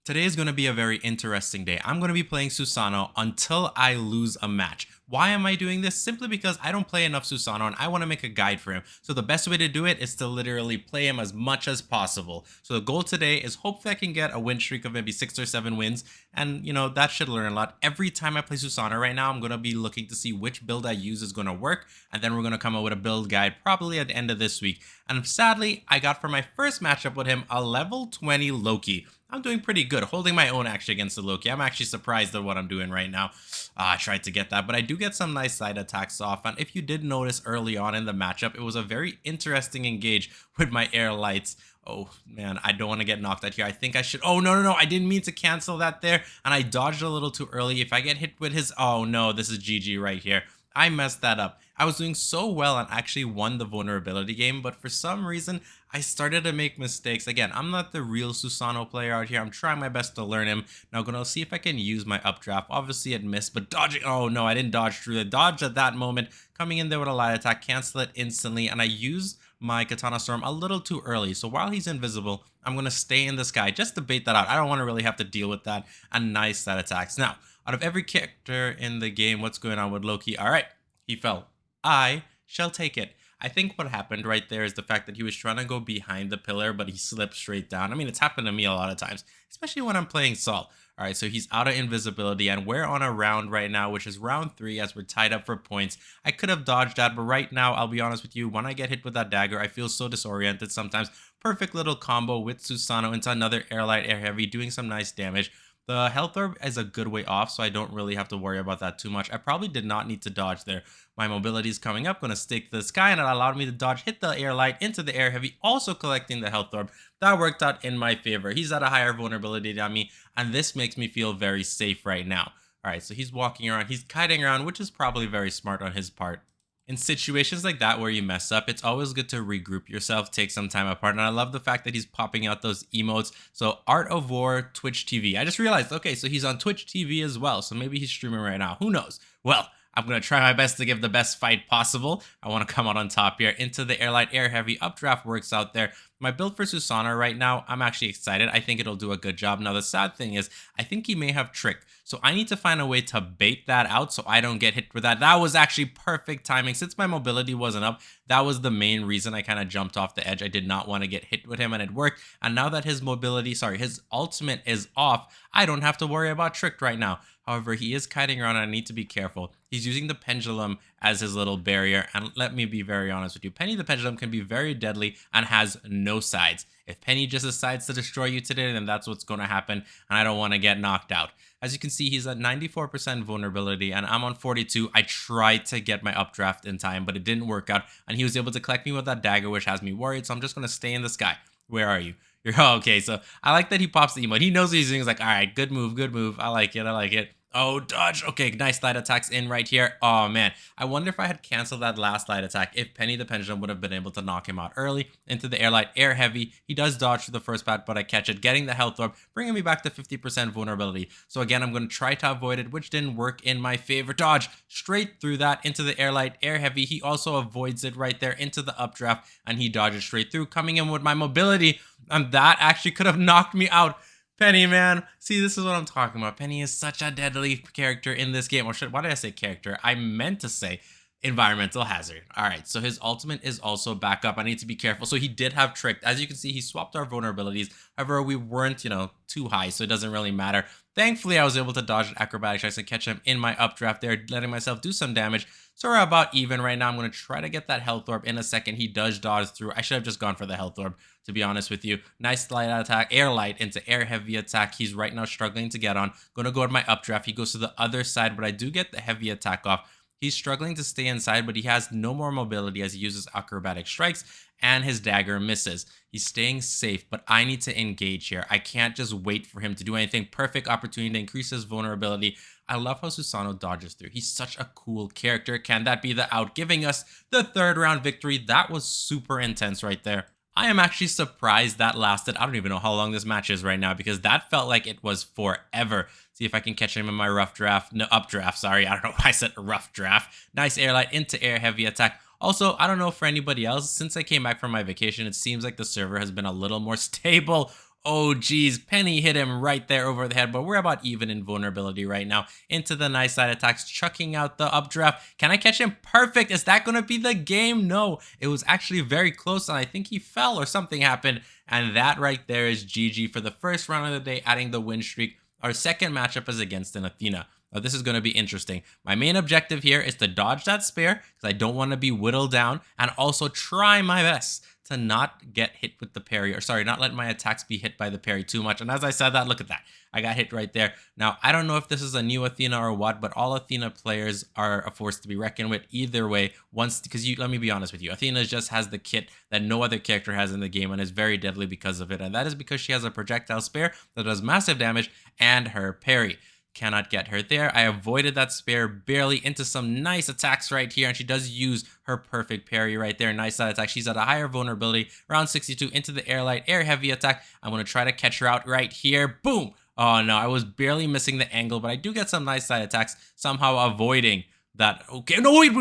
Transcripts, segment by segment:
Today is going to be a very interesting day. I'm going to be playing Susano until I lose a match. Why am I doing this? Simply because I don't play enough Susano and I want to make a guide for him. So the best way to do it is to literally play him as much as possible. So the goal today is hopefully I can get a win streak of maybe 6 or 7 wins. And that should learn a lot. Every time I play Susano right now, I'm going to be looking to see which build I use is going to work. And then we're going to come up with a build guide probably at the end of this week. And sadly, I got for my first matchup with him a level 20 Loki. I'm doing pretty good, holding my own actually against the Loki. I'm actually surprised at what I'm doing right now. I tried to get that, but I do get some nice side attacks off. And if you did notice early on in the matchup, it was a very interesting engage with my air lights. Oh man, I don't want to get knocked out here. I think I should. Oh, no. I didn't mean to cancel that there. And I dodged a little too early. If I get hit with his, oh no, this is GG right here. I messed that up. I was doing so well and actually won the vulnerability game, but for some reason, I started to make mistakes. Again, I'm not the real Susano player out here. I'm trying my best to learn him. Now, I'm going to see if I can use my updraft. Obviously, it missed, but dodging. Oh, no, I didn't dodge through the dodge at that moment. Coming in there with a light attack, cancel it instantly, and I used my Katana Storm a little too early. So while he's invisible, I'm going to stay in the sky just to bait that out. I don't want to really have to deal with that. And nice side attacks. Now, out of every character in the game, what's going on with Loki? All right, he fell. I shall take it. I think what happened right there is the fact that he was trying to go behind the pillar, but he slipped straight down. I mean, it's happened to me a lot of times, especially when I'm playing Salt. All right, so he's out of invisibility, and we're on a round right now, which is round 3 as we're tied up for points. I could have dodged that, but right now, I'll be honest with you, when I get hit with that dagger, I feel so disoriented sometimes. Perfect little combo with Susano into another air light, air heavy, doing some nice damage. The health orb is a good way off, so I don't really have to worry about that too much. I probably did not need to dodge there. My mobility is coming up, going to stick to the sky, and it allowed me to dodge, hit the air light into the air heavy, also collecting the health orb. That worked out in my favor. He's at a higher vulnerability than me, and this makes me feel very safe right now. All right, so he's walking around, he's kiting around, which is probably very smart on his part. In situations like that where you mess up, it's always good to regroup yourself, take some time apart. And I love the fact that he's popping out those emotes. So Art of War, Twitch TV. I just realized, okay, so he's on Twitch TV as well. So maybe he's streaming right now. Who knows? Well, I'm going to try my best to give the best fight possible. I want to come out on top here. Into the air light, air heavy, updraft works out there. My build for Susano right now, I'm actually excited. I think it'll do a good job. Now, the sad thing is, I think he may have trick. So I need to find a way to bait that out so I don't get hit with that. That was actually perfect timing. Since my mobility wasn't up, that was the main reason I kind of jumped off the edge. I did not want to get hit with him, and it worked. And now that his his ultimate is off, I don't have to worry about trick right now. However, he is kiting around and I need to be careful. He's using the pendulum as his little barrier. And let me be very honest with you. Penny the pendulum can be very deadly and has no sides. If Penny just decides to destroy you today, then that's what's going to happen. And I don't want to get knocked out. As you can see, he's at 94% vulnerability and I'm on 42. I tried to get my updraft in time, but it didn't work out. And he was able to collect me with that dagger, which has me worried. So I'm just going to stay in the sky. Where are you? Okay, so I like that he pops the emote. He knows what he's doing. He's like, all right, good move, good move. I like it. Oh, dodge. Okay, nice light attacks in right here. Oh, man. I wonder if I had canceled that last light attack, if Penny the Pendulum would have been able to knock him out early. Into the air light, air heavy. He does dodge through the first bat, but I catch it, getting the health orb, bringing me back to 50% vulnerability. So again, I'm going to try to avoid it, which didn't work in my favor. Dodge straight through that into the air light, air heavy. He also avoids it right there into the updraft, and he dodges straight through, coming in with my mobility. And that actually could have knocked me out. Penny, man. See, this is what I'm talking about. Penny is such a deadly character in this game. Or why did I say character? I meant to say environmental hazard. All right, so his ultimate is also back up. I need to be careful. So he did have tricked. As you can see, he swapped our vulnerabilities. However, we weren't, too high, so it doesn't really matter. Thankfully, I was able to dodge an acrobatic strikes and catch him in my updraft there, letting myself do some damage. So we're about even right now. I'm going to try to get that health orb in a second. He does dodge through. I should have just gone for the health orb, to be honest with you. Nice light attack, air light into air heavy attack. He's right now struggling to get on. Going to go to my updraft. He goes to the other side, but I do get the heavy attack off. He's struggling to stay inside, but he has no more mobility as he uses acrobatic strikes, and his dagger misses. He's staying safe, but I need to engage here. I can't just wait for him to do anything. Perfect opportunity to increase his vulnerability. I love how Susano dodges through. He's such a cool character. Can that be the out, giving us the 3rd round victory? That was super intense right there. I am actually surprised that lasted. I don't even know how long this match is right now because that felt like it was forever. See if I can catch him in my rough draft. No, updraft, sorry. I don't know why I said rough draft. Nice air light into air heavy attack. Also, I don't know for anybody else, since I came back from my vacation, it seems like the server has been a little more stable. Oh, geez. Penny hit him right there over the head, but we're about even in vulnerability right now. Into the nice side attacks, chucking out the updraft. Can I catch him? Perfect. Is that going to be the game? No. It was actually very close, and I think he fell or something happened. And that right there is GG for the first round of the day, adding the win streak. Our second matchup is against an Athena. Now, this is going to be interesting. My main objective here is to dodge that spear because I don't want to be whittled down, and also try my best to not get hit with the parry, or sorry, not let my attacks be hit by the parry too much. And as I said that, look at that. I got hit right there. Now, I don't know if this is a new Athena or what, but all Athena players are a force to be reckoned with either way. Because let me be honest with you, Athena just has the kit that no other character has in the game and is very deadly because of it. And that is because she has a projectile spear that does massive damage and her parry. Cannot get her there. I avoided that spear barely into some nice attacks right here, and she does use her perfect parry right there. Nice side attack. She's at a higher vulnerability, around 62, into the air light, air heavy attack. I'm going to try to catch her out right here. Boom! Oh no, I was barely missing the angle, but I do get some nice side attacks, somehow avoiding that. Okay, no, wait.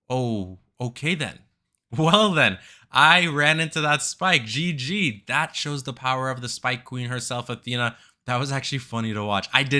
Oh, okay then. Well then, I ran into that spike. GG. That shows the power of the Spike Queen herself, Athena. That was actually funny to watch. I've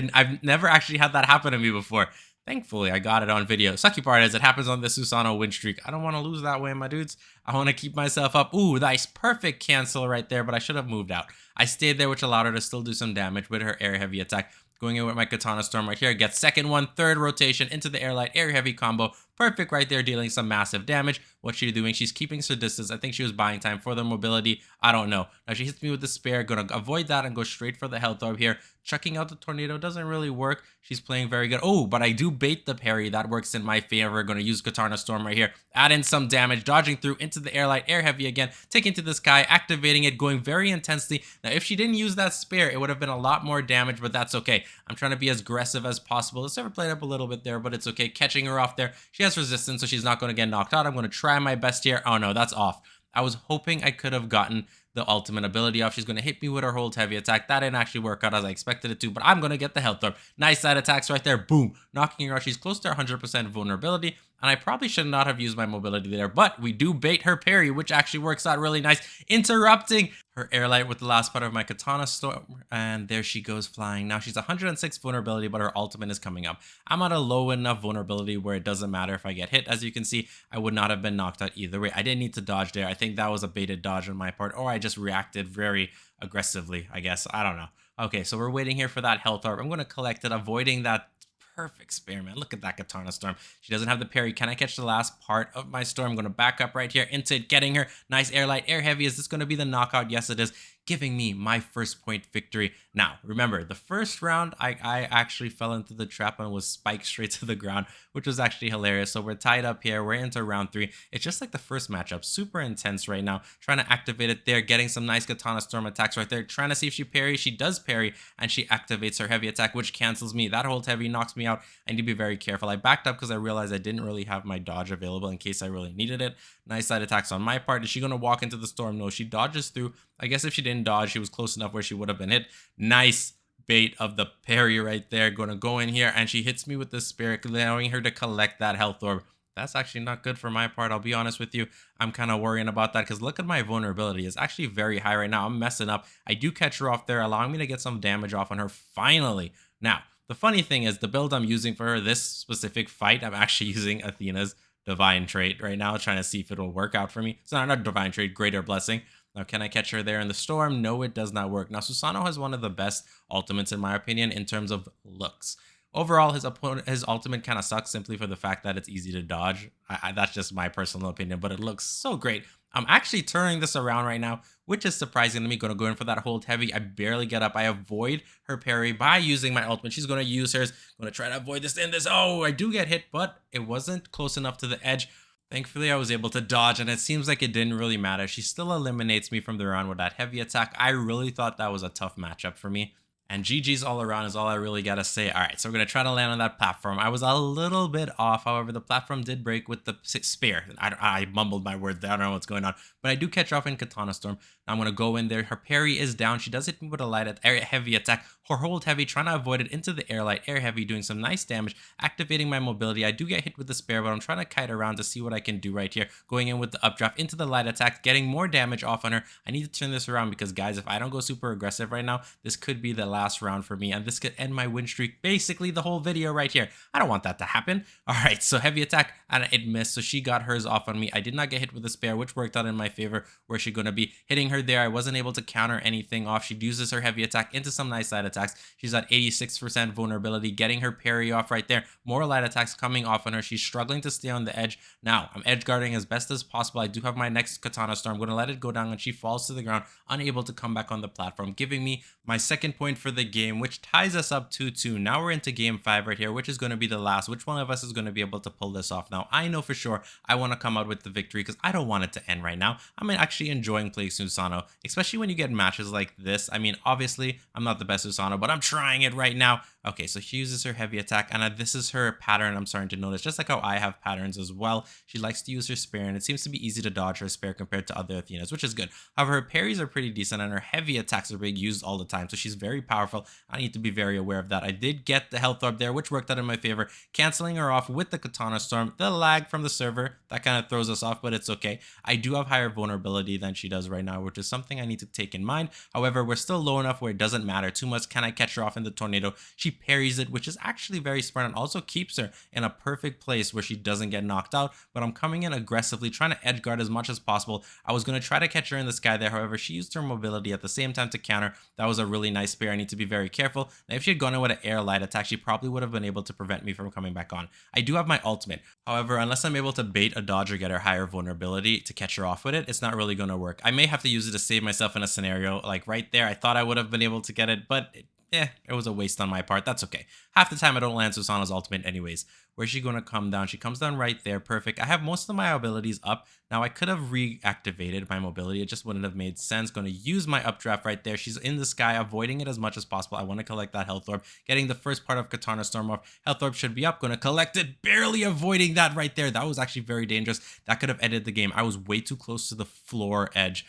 never actually had that happen to me before. Thankfully, I got it on video. Sucky part is it happens on the Susano win streak. I don't want to lose that way, my dudes. I want to keep myself up. Ooh, nice. Perfect cancel right there, but I should have moved out. I stayed there, which allowed her to still do some damage with her air heavy attack. Going in with my Katana Storm right here. Gets second one, third rotation into the air light, air heavy combo. Perfect right there, dealing some massive damage. What's she doing? She's keeping her distance. I think she was buying time for the mobility. I don't know. Now she hits me with the spear. Gonna avoid that and go straight for the health orb here. Chucking out the tornado doesn't really work. She's playing very good. Oh, but I do bait the parry. That works in my favor. Gonna use Katana Storm right here. Add in some damage. Dodging through into the air light, air heavy again. Taking to the sky, activating it, going very intensely. Now, if she didn't use that spear, it would have been a lot more damage, but that's okay. I'm trying to be as aggressive as possible. Let's ever played up a little bit there, but it's okay. Catching her off there. She has resistance, so she's not going to get knocked out. I'm going to try my best here. Oh no, that's off. I was hoping I could have gotten the ultimate ability off. She's going to hit me with her hold heavy attack. That didn't actually work out as I expected it to, but I'm going to get the health orb. Nice side attacks right there. Boom. Knocking her out. She's close to 100% vulnerability, and I probably should not have used my mobility there, but we do bait her parry, which actually works out really nice. Interrupting her air light with the last part of my Katana Storm, and there she goes flying. Now she's 106 vulnerability, but her ultimate is coming up. I'm at a low enough vulnerability where it doesn't matter if I get hit. As you can see, I would not have been knocked out either way. I didn't need to dodge there. I think that was a baited dodge on my part, or I just reacted very aggressively, I guess. I don't know. Okay, so we're waiting here for that health orb. I'm going to collect it, avoiding that perfect spear, man. Look at that Katana Storm. She doesn't have the parry. Can I catch the last part of my storm? I'm going to back up right here into it, getting her. Nice air light, air heavy. Is this going to be the knockout? Yes, it is. Giving me my first point victory. Now, remember, the first round, I actually fell into the trap and was spiked straight to the ground, which was actually hilarious. So we're tied up here. We're into round 3. It's just like the first matchup. Super intense right now. Trying to activate it there, getting some nice Katana Storm attacks right there. Trying to see if she parries. She does parry, and she activates her heavy attack, which cancels me. That hold heavy knocks me out. I need to be very careful. I backed up because I realized I didn't really have my dodge available in case I really needed it. Nice side attacks on my part. Is she going to walk into the storm? No, she dodges through. I guess if she didn't dodge, she was close enough where she would have been hit. Nice bait of the parry right there. Going to go in here, and she hits me with the spirit, allowing her to collect that health orb. That's actually not good for my part. I'll be honest with you. I'm kind of worrying about that because look at my vulnerability. It's actually very high right now. I'm messing up. I do catch her off there, allowing me to get some damage off on her finally. Now, the funny thing is the build I'm using for her, this specific fight, I'm actually using Athena's divine trait right now, trying to see if it'll work out for me. It's not a divine trait, greater blessing. Now, can I catch her there in the storm? No, it does not work. Now, Susano has one of the best ultimates, in my opinion, in terms of looks. Overall, his ultimate kind of sucks simply for the fact that it's easy to dodge. That's just my personal opinion, but it looks so great. I'm actually turning this around right now, which is surprising to me. Going to go in for that hold heavy. I barely get up. I avoid her parry by using my ultimate. She's going to use hers. Going to try to avoid this in this. Oh, I do get hit, but it wasn't close enough to the edge. Thankfully, I was able to dodge, and it seems like it didn't really matter. She still eliminates me from the round with that heavy attack. I really thought that was a tough matchup for me. And GG's all around is all I really got to say. All right, so we're going to try to land on that platform. I was a little bit off. However, the platform did break with the spear. I mumbled my word there. I don't know what's going on. But I do catch off in Katana Storm. Now I'm going to go in there. Her parry is down. She does hit me with a light air heavy attack. Her hold heavy, trying to avoid it into the air light, air heavy, doing some nice damage, activating my mobility. I do get hit with the spare, but I'm trying to kite around to see what I can do right here. Going in with the updraft into the light attack, getting more damage off on her. I need to turn this around because, guys, if I don't go super aggressive right now, this could be the last round for me, and this could end my win streak, basically the whole video right here. I don't want that to happen. All right, so heavy attack, and it missed, so she got hers off on me. I did not get hit with the spare, which worked out in my favor. Where's she going to be? Hitting her there. I wasn't able to counter anything off. She uses her heavy attack into some nice side attacks. She's at 86% vulnerability, getting her parry off right there. More light attacks coming off on her. She's struggling to stay on the edge. Now, I'm edge guarding as best as possible. I do have my next Katana Storm. I'm going to let it go down, and she falls to the ground, unable to come back on the platform, giving me my second point for the game, which ties us up 2-2. Now we're into game 5 right here, which is going to be the last. Which one of us is going to be able to pull this off? Now, I know for sure I want to come out with the victory because I don't want it to end right now. I'm actually enjoying playing Susano, especially when you get matches like this. I mean, obviously, I'm not the best Susano, but I'm trying it right now. Okay, so she uses her heavy attack, and this is her pattern I'm starting to notice, just like how I have patterns as well. She likes to use her spare, and it seems to be easy to dodge her spare compared to other Athenas, which is good. However, her parries are pretty decent, and her heavy attacks are being used all the time, so she's very powerful. I need to be very aware of that. I did get the health orb there, which worked out in my favor, canceling her off with the Katana Storm. The lag from the server, that kind of throws us off, but it's okay. I do have higher vulnerability than she does right now, which is something I need to take in mind. However, we're still low enough where it doesn't matter too much. Can I catch her off in the tornado? She parries it, which is actually very smart, and also keeps her in a perfect place where she doesn't get knocked out. But I'm coming in aggressively, trying to edge guard as much as possible. I was going to try to catch her in the sky there. However, she used her mobility at the same time to counter. That was a really nice spare. I need to be very careful. Now, if she had gone in with an air light attack, she probably would have been able to prevent me from coming back on. I do have my ultimate. However, unless I'm able to bait a dodge or get her higher vulnerability to catch her off with it, it's not really going to work. I may have to use it to save myself in a scenario like right there. I thought I would have been able to get it, but it was a waste on my part. That's okay. Half the time I don't land Susano's ultimate anyways. Where's she going to come down? She comes down right there. Perfect. I have most of my abilities up. Now, I could have reactivated my mobility. It just wouldn't have made sense. Going to use my updraft right there. She's in the sky, avoiding it as much as possible. I want to collect that health orb. Getting the first part of Katana Storm off. Health orb should be up. Going to collect it. Barely avoiding that right there. That was actually very dangerous. That could have ended the game. I was way too close to the floor edge.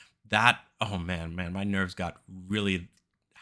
Oh man, my nerves got really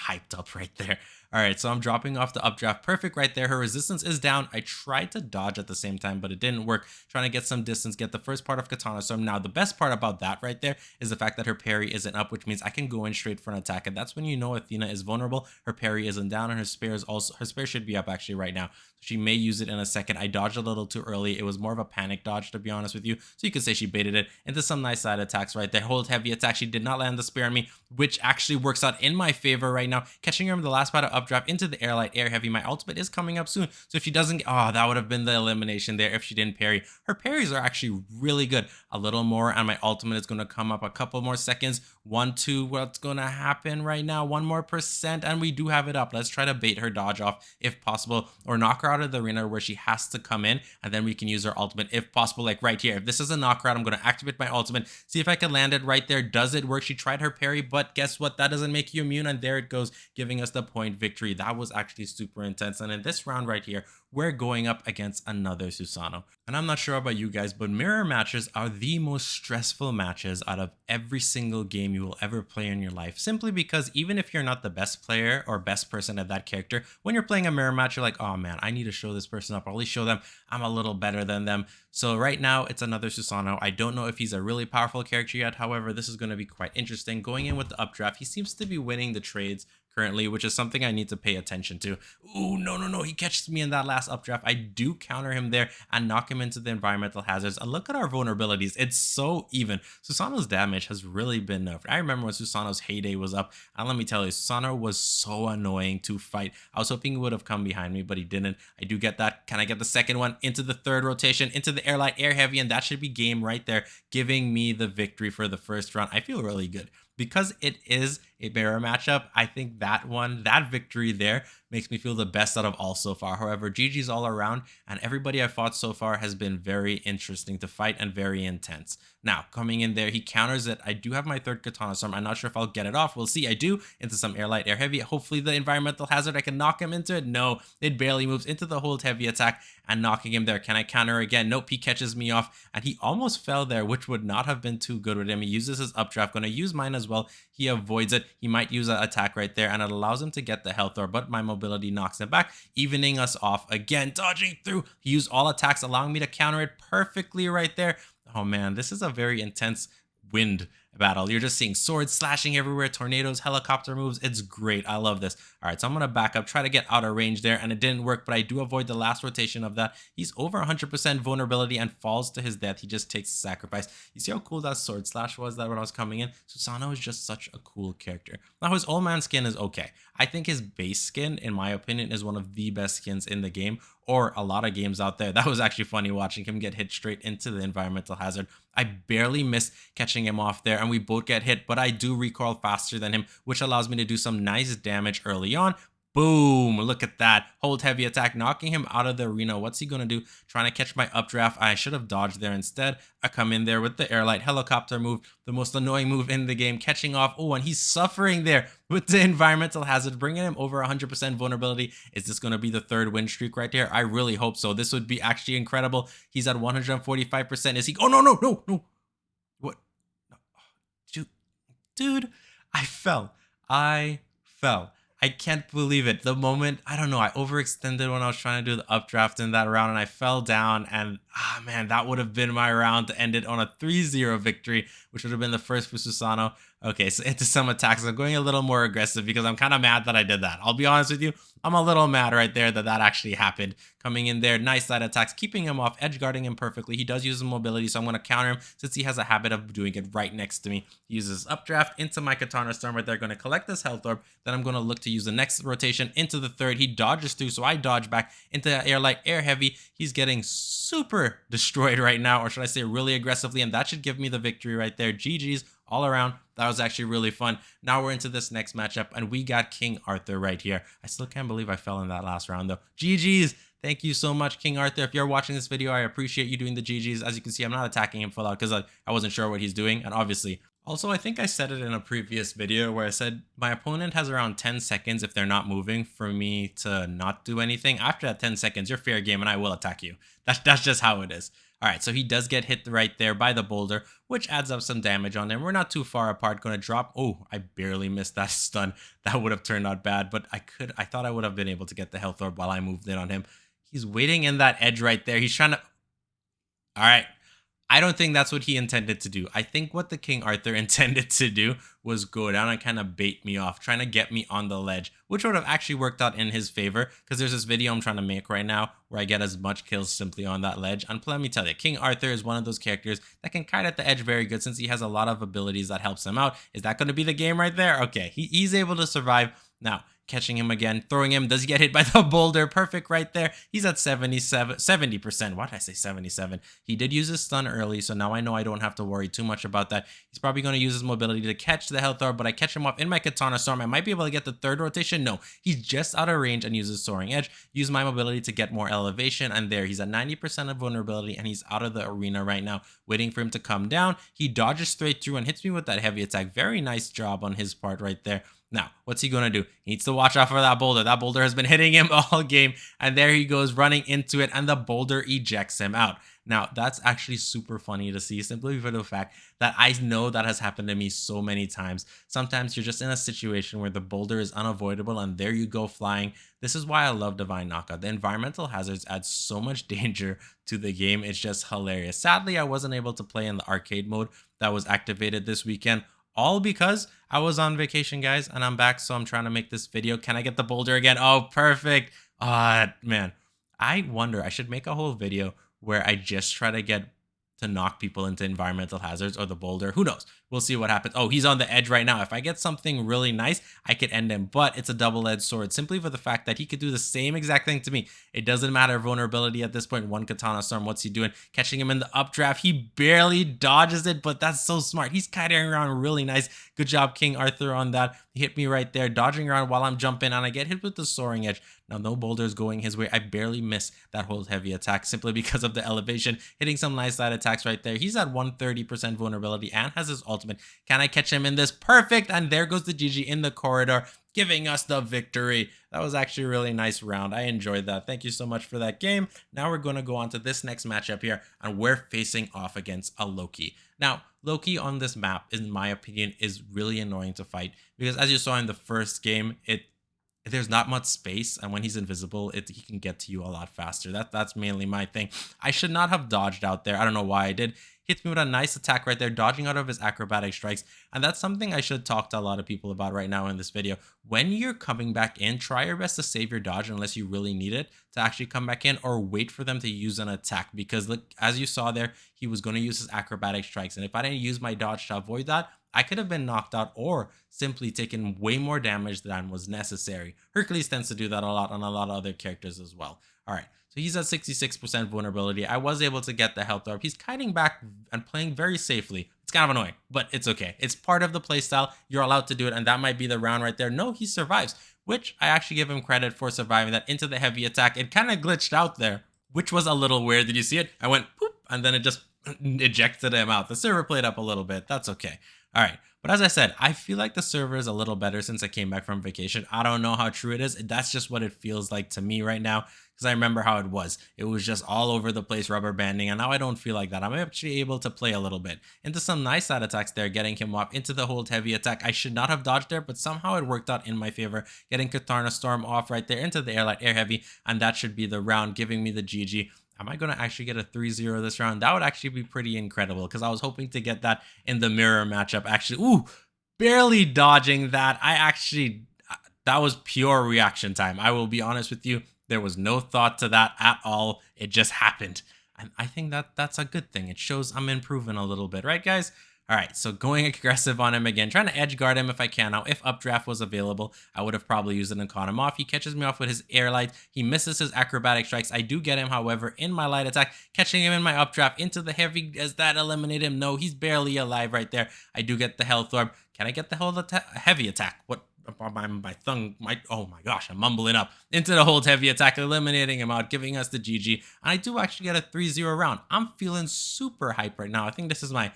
hyped up right there. All right, so I'm dropping off the updraft. Perfect right there. Her resistance is down. I tried to dodge at the same time, but it didn't work. Trying to get some distance, get the first part of Katana Storm. Now, the best part about that right there is the fact that her parry isn't up, which means I can go in straight for an attack. And that's when you know Athena is vulnerable. Her parry isn't down, and her spare should be up actually right now. She may use it in a second. I dodged a little too early. It was more of a panic dodge, to be honest with you. So you could say she baited it into some nice side attacks right there. Hold heavy attack. She did not land the spare on me, which actually works out in my favor right now. Catching her in the last part of updraft into the air light, air heavy. My ultimate is coming up soon. So if she doesn't, that would have been the elimination there if she didn't parry. Her parries are actually really good. A little more, and my ultimate is going to come up a couple more seconds. 1, 2, what's going to happen right now? 1 more percent, and we do have it up. Let's try to bait her dodge off if possible, or knock her out of the arena where she has to come in, and then we can use her ultimate if possible, like right here. If this is a knockout, I'm going to activate my ultimate, see if I can land it right there. Does it work? She tried her parry, but guess what? That doesn't make you immune, and there it goes, giving us the point victory. That was actually super intense, and in this round right here, we're going up against another Susano. And I'm not sure about you guys, but mirror matches are the most stressful matches out of every single game you will ever play in your life. Simply because even if you're not the best player or best person at that character, when you're playing a mirror match, you're like, oh man, I need to show this person up, or at least show them I'm a little better than them. So right now, it's another Susano. I don't know if he's a really powerful character yet. However, this is going to be quite interesting. Going in with the updraft, he seems to be winning the trades currently, which is something I need to pay attention to. Ooh, no. He catches me in that last updraft. I do counter him there and knock him into the environmental hazards. And look at our vulnerabilities. It's so even. Susano's damage has really been nerfed. I remember when Susano's heyday was up, and let me tell you, Susano was so annoying to fight. I was hoping he would have come behind me, but he didn't. I do get that. Can I get the second one? Into the third rotation, into the air light, air heavy, and that should be game right there, giving me the victory for the first round. I feel really good. Because it is a mirror matchup, I think that victory there makes me feel the best out of all so far. However, GG's all around, and everybody I've fought so far has been very interesting to fight and very intense. Now, coming in there, he counters it. I do have my third Katana Storm. I'm not sure if I'll get it off. We'll see. I do. Into some air light, air heavy. Hopefully the environmental hazard, I can knock him into it. No, it barely moves into the hold heavy attack and knocking him there. Can I counter again? Nope, he catches me off, and he almost fell there, which would not have been too good with him. He uses his updraft. Going to use mine as as well. He avoids it. He might use an attack right there, and it allows him to get the health orb, but my mobility knocks him back, evening us off again. Dodging through. He used all attacks, allowing me to counter it perfectly right there. Oh man, this is a very intense wind battle. You're just seeing swords slashing everywhere, tornadoes, helicopter moves. It's great. I love this. All right, so I'm going to back up, try to get out of range there, and it didn't work, but I do avoid the last rotation of that. He's over 100% vulnerability and falls to his death. He just takes the sacrifice. You see how cool that sword slash was that when I was coming in? Susano is just such a cool character. Now, his old man skin is okay. I think his base skin, in my opinion, is one of the best skins in the game, or a lot of games out there. That was actually funny watching him get hit straight into the environmental hazard. I barely missed catching him off there, and we both get hit, but I do recoil faster than him, which allows me to do some nice damage early on. Boom, look at that. Hold heavy attack, knocking him out of the arena. What's he gonna do? Trying to catch my updraft. I should have dodged there instead. I come in there with the airlight helicopter move, the most annoying move in the game, catching off. Oh, and he's suffering there with the environmental hazard, bringing him over 100% vulnerability. Is this gonna be the third win streak right here? I really hope so. This would be actually incredible. He's at 145%. Is he? Oh, no. What? Dude, I fell. I can't believe it. The moment, I don't know, I overextended when I was trying to do the updraft in that round, and I fell down, and man, that would have been my round to end it on a 3-0 victory, which would have been the first for Susano. Okay, so into some attacks. I'm going a little more aggressive because I'm kind of mad that I did that. I'll be honest with you. I'm a little mad right there that actually happened. Coming in there, nice side attacks, keeping him off, edge guarding him perfectly. He does use his mobility, so I'm going to counter him since he has a habit of doing it right next to me. He uses updraft into my Katana Storm right there. Going to collect this health orb. Then I'm going to look to use the next rotation into the third. He dodges through, so I dodge back into air light, air heavy. He's getting super destroyed right now, or should I say really aggressively, and that should give me the victory right there. GG's all around. That was actually really fun. Now we're into this next matchup, and we got King Arthur right here. I still can't believe I fell in that last round, though. GG's. Thank you so much, King Arthur. If you're watching this video, I appreciate you doing the GG's. As you can see, I'm not attacking him full out because I wasn't sure what he's doing, and obviously. Also, I think I said it in a previous video where I said my opponent has around 10 seconds if they're not moving for me to not do anything. After that 10 seconds, you're fair game and I will attack you. That's just how it is. All right, so he does get hit right there by the boulder, which adds up some damage on him. We're not too far apart. Going to drop. Oh, I barely missed that stun. That would have turned out bad, but I thought I would have been able to get the health orb while I moved in on him. He's waiting in that edge right there. He's trying to... All right. I don't think that's what he intended to do. I think what the King Arthur intended to do was go down and kind of bait me off, trying to get me on the ledge, which would have actually worked out in his favor because there's this video I'm trying to make right now where I get as much kills simply on that ledge. And let me tell you, King Arthur is one of those characters that can kite at the edge very good since he has a lot of abilities that helps him out. Is that going to be the game right there? Okay, he's able to survive. Now, catching him again, throwing him. Does he get hit by the boulder? Perfect right there. He's at 70%. Why did I say 77? He did use his stun early, so now I know I don't have to worry too much about that. He's probably going to use his mobility to catch the health orb, but I catch him off in my Katana Storm. I might be able to get the third rotation. No, he's just out of range and uses Soaring Edge. Use my mobility to get more elevation, and there, he's at 90% of vulnerability, and he's out of the arena right now, waiting for him to come down. He dodges straight through and hits me with that heavy attack. Very nice job on his part right there. Now, what's he going to do? He needs to watch out for that boulder. That boulder has been hitting him all game, and there he goes running into it, and the boulder ejects him out. Now, that's actually super funny to see simply for the fact that I know that has happened to me so many times. Sometimes you're just in a situation where the boulder is unavoidable, and there you go flying. This is why I love Divine Knockout. The environmental hazards add so much danger to the game. It's just hilarious. Sadly, I wasn't able to play in the arcade mode that was activated this weekend. All because I was on vacation, guys, and I'm back, so I'm trying to make this video. Can I get the boulder again? Oh, perfect. Man, I wonder, I should make a whole video where I just try to get to knock people into environmental hazards or the boulder. Who knows? We'll see what happens. Oh, he's on the edge right now. If I get something really nice, I could end him, but it's a double-edged sword simply for the fact that he could do the same exact thing to me. It doesn't matter vulnerability at this point. One Katana Storm, what's he doing? Catching him in the updraft. He barely dodges it, but that's so smart. He's kiting around really nice. Good job, King Arthur, on that. He hit me right there, dodging around while I'm jumping, and I get hit with the Soaring Edge. Now, no boulders going his way. I barely miss that hold heavy attack simply because of the elevation. Hitting some nice side attacks right there. He's at 130% vulnerability and has his ultimate. Can I catch him in this? Perfect. And there goes the GG in the corridor. giving us the victory. That was actually a really nice round. I enjoyed that. Thank you so much for that game. Now we're going to go on to this next matchup here, and we're facing off against a Loki. Now, Loki on this map, in my opinion, is really annoying to fight because as you saw in the first game, there's not much space, and when he's invisible, he can get to you a lot faster. That's mainly my thing. I should not have dodged out there. I don't know why I did. Hits me with a nice attack right there, dodging out of his acrobatic strikes. And that's something I should talk to a lot of people about right now in this video. When you're coming back in, try your best to save your dodge unless you really need it to actually come back in, or wait for them to use an attack. Because look, as you saw there, he was going to use his acrobatic strikes. And if I didn't use my dodge to avoid that, I could have been knocked out or simply taken way more damage than was necessary. Hercules tends to do that a lot on a lot of other characters as well. All right, so he's at 66% vulnerability. I was able to get the health orb. He's kiting back and playing very safely. It's kind of annoying, but it's okay. It's part of the playstyle. You're allowed to do it, and that might be the round right there. No, he survives, which I actually give him credit for surviving that into the heavy attack. It kind of glitched out there, which was a little weird. Did you see it? I went poop, and then it just ejected him out. The server played up a little bit. That's okay. All right. But as I said, I feel like the server is a little better since I came back from vacation. I don't know how true it is. That's just what it feels like to me right now, because I remember how it was. It was just all over the place rubber banding, and now I don't feel like that. I'm actually able to play a little bit into some nice side attacks there, getting him off into the hold heavy attack. I should not have dodged there, but somehow it worked out in my favor, getting Katana Storm off right there into the air light, air heavy, and that should be the round, giving me the GG. Am I going to actually get a 3-0 this round? That would actually be pretty incredible, because I was hoping to get that in the mirror matchup. Actually, ooh, barely dodging that. That was pure reaction time. I will be honest with you. There was no thought to that at all. It just happened. And I think that's a good thing. It shows I'm improving a little bit, right, guys? All right, so going aggressive on him again, trying to edge guard him if I can. Now, if updraft was available, I would have probably used it and caught him off. He catches me off with his air light. He misses his acrobatic strikes. I do get him, however, in my light attack, catching him in my updraft into the heavy. Does that eliminate him? No, he's barely alive right there. I do get the health orb. Can I get the heavy attack? What? Oh my gosh, I'm mumbling up. Into the hold heavy attack, eliminating him out, giving us the GG. And I do actually get a 3-0 round. I'm feeling super hype right now. I think this is my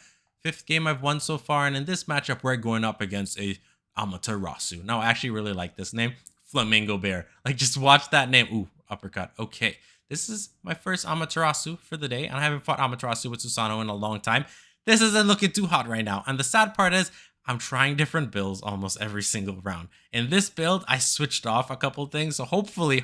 5th game I've won so far, and in this matchup, we're going up against a Amaterasu. Now, I actually really like this name, Flamingo Bear. Like, just watch that name. Ooh, uppercut. Okay, this is my first Amaterasu for the day, and I haven't fought Amaterasu with Susano in a long time. This isn't looking too hot right now, and the sad part is, I'm trying different builds almost every single round. In this build, I switched off a couple things, so hopefully,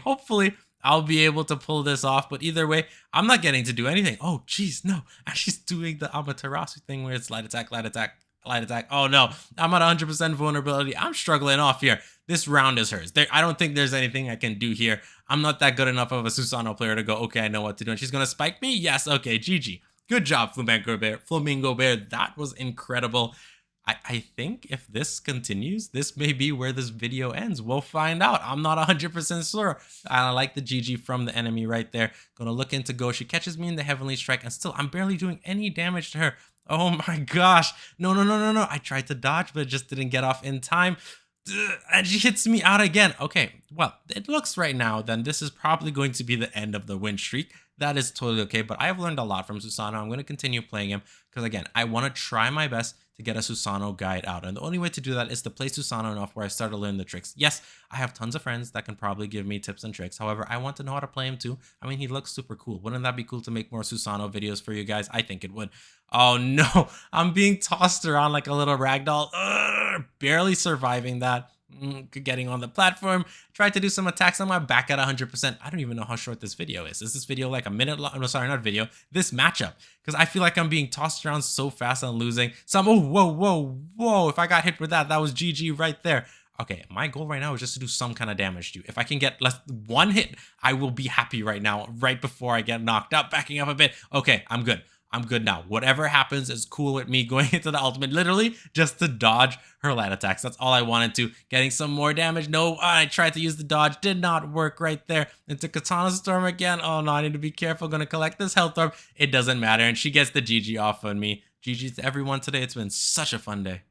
I'll be able to pull this off. But either way, I'm not getting to do anything. Oh, geez, no. She's doing the Amaterasu thing where it's light attack, light attack, light attack. Oh, no. I'm at 100% vulnerability. I'm struggling off here. This round is hers. I don't think there's anything I can do here. I'm not that good enough of a Susano player to go, okay, I know what to do. And she's going to spike me? Yes, okay, GG. Good job, Flamingo Bear. That was incredible. I think if this continues, this may be where this video ends. We'll find out. I'm not 100% sure. I like the GG from the enemy right there. Gonna look into Go. She catches me in the Heavenly Strike, and still, I'm barely doing any damage to her. Oh my gosh. No. I tried to dodge, but it just didn't get off in time. And she hits me out again. Okay, well, it looks right now, then this is probably going to be the end of the win streak. That is totally okay, but I have learned a lot from Susano. I'm going to continue playing him because, again, I want to try my best to get a Susano guide out. And the only way to do that is to play Susano enough where I start to learn the tricks. Yes, I have tons of friends that can probably give me tips and tricks. However, I want to know how to play him too. I mean, he looks super cool. Wouldn't that be cool to make more Susano videos for you guys? I think it would. Oh no, I'm being tossed around like a little ragdoll. Barely surviving that. Getting on the platform, tried to do some attacks. I'm back at 100%. I don't even know how short this video is. Is this video like a minute long? No, sorry, not video. This matchup, because I feel like I'm being tossed around so fast and losing. Oh, whoa. If I got hit with that, that was GG right there. Okay, my goal right now is just to do some kind of damage to you. If I can get less one hit, I will be happy right now, right before I get knocked out, backing up a bit. Okay, I'm good. I'm good now. Whatever happens is cool with me going into the ultimate, literally just to dodge her light attacks. That's all I wanted to. Getting some more damage. No, I tried to use the dodge. Did not work right there. Into Katana Storm again. Oh no, I need to be careful. Gonna collect this health orb. It doesn't matter. And she gets the GG off on me. GG to everyone today. It's been such a fun day.